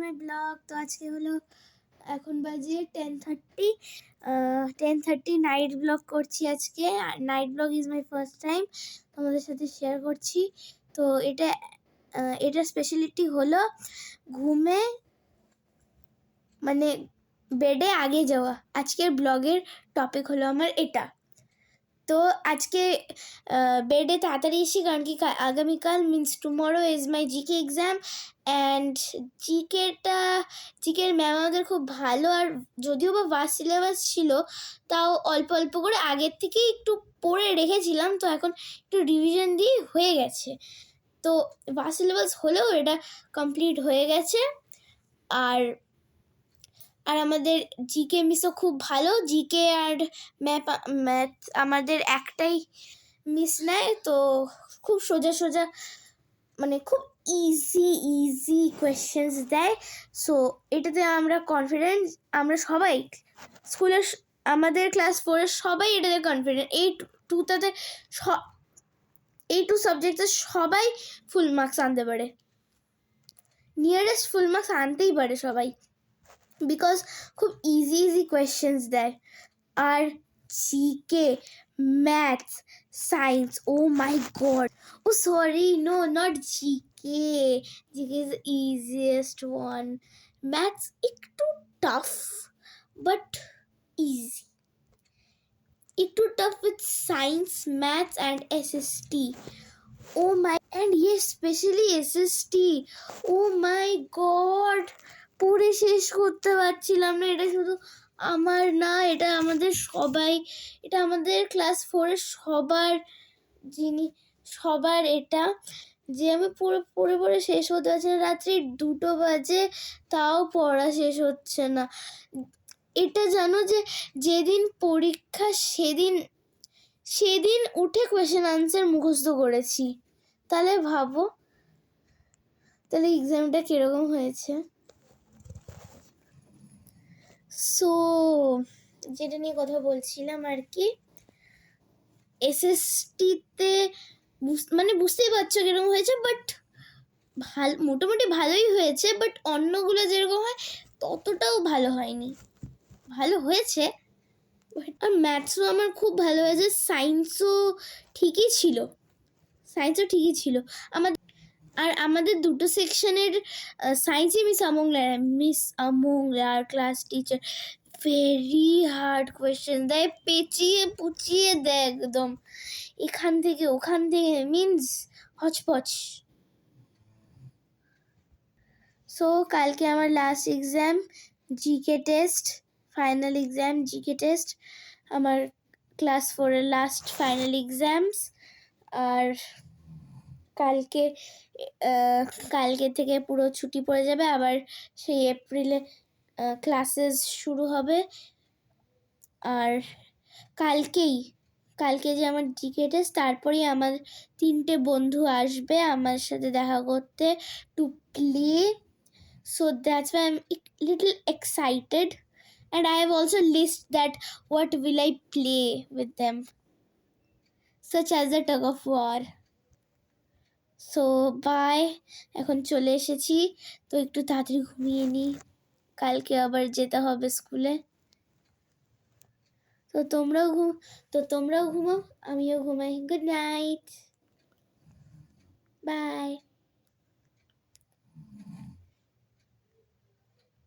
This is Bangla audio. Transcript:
My blog. তো আজকে হলো এখন বাজে 10:30 নাইট ব্লগ করছি আজকে। Night blog is my first time তোমাদের সাথে শেয়ার করছি। তো এটা স্পেশালিটি হলো ঘুমে মানে বেডে আগে যাওয়া। আজকের ব্লগের টপিক হলো আমার এটা। তো আজকে বেডে তাড়াতাড়ি এসি, কারণ কি আগামীকাল means tomorrow is my GK exam. And জিকের ম্যাম আমাদের খুব ভালো, আর যদিও বা ভাস্ট সিলেবাস ছিল তাও অল্প অল্প করে আগের থেকেই একটু পড়ে রেখেছিলাম। তো এখন একটু রিভিশন দিয়ে হয়ে গেছে। তো ভাস্ট সিলেবাস হলেও এটা কমপ্লিট হয়ে গেছে। আর আমাদের জিকে মিসও খুব ভালো। জিকে আর ম্যাথ আমাদের একটাই মিস নেয়, তো খুব সোজা মানে খুব ইজি কোয়েশ্চেন্স দেয়। সো এটাতে আমরা কনফিডেন্ট। আমরা সবাই স্কুলের আমাদের ক্লাস 4-এর সবাই এটাতে কনফিডেন্ট। এই টু সাবজেক্টে সবাই ফুল মার্কস আনতে পারে, নিয়ারেস্ট ফুল মার্কস আনতেই পারে সবাই, বিকজ খুব ইজি কোয়েশ্চেন্স দেয়। আর GK, maths, science, oh my god, oh sorry, no not GK, GK is easiest one. Maths একটু টাফ বাট ইজি, একটু tough with science, maths and SST. Oh my, and yes specially SST, oh my god, পড়ে শেষ করতে পারছিলাম না। এটা শুধু আমার না, এটা আমাদের সবাই, এটা আমাদের ক্লাস 4-এর সবার এটা, যে আমি পড়ে শেষ হতে পারছি না। রাত্রি 2 বাজে তাও পড়া শেষ হচ্ছে না। এটা জানো যে যেদিন পরীক্ষা সেদিন উঠে কোয়েশ্চেন আনসার মুখস্থ করেছি। তাহলে ভাবো, তাহলে এক্সামটা কিরকম হয়েছে। সো যেটা নিয়ে কথা বলছিলাম আর কি, এসএসটিতে মানে বুঝতেই পারছো কিরকম হয়েছে, বাট মোটামুটি ভালোই হয়েছে। বাট অন্যগুলো যেরকম হয় ততটাও ভালো হয়নি, ভালো হয়েছে। আর ম্যাথসও আমার খুব ভালো হয়েছে, সায়েন্সও ঠিকই ছিল। আমাদের দুটো সেকশনের সায়েন্সে মিস আমংলার class teacher very hard question দেয়, পেঁচিয়ে পুচিয়ে দেয় একদম, এখান থেকে ওখান থেকে, মিন্স হচপচ। সো কালকে আমার last exam, GK test, final exam GK test, আমার ক্লাস 4-এর লাস্ট ফাইনাল এক্সামস। আর কালকে থেকে পুরো ছুটি পড়ে যাবে, আবার সেই এপ্রিলে ক্লাসেস শুরু হবে। আর কালকে যে আমার জিকে টেস্ট, তারপরেই আমার 3টে বন্ধু আসবে আমার সাথে দেখা করতে, to play. So that's why I'm little excited, and I have also list that what will I play with them, such as the tug of war. So bye, এখন চলে এসেছি, তো একটু তাড়াতাড়ি ঘুমিয়ে নিই, কালকে আবার যেতে হবে স্কুলে। তো তোমরাও ঘুমাও, আমিও ঘুমাই। Good night, by.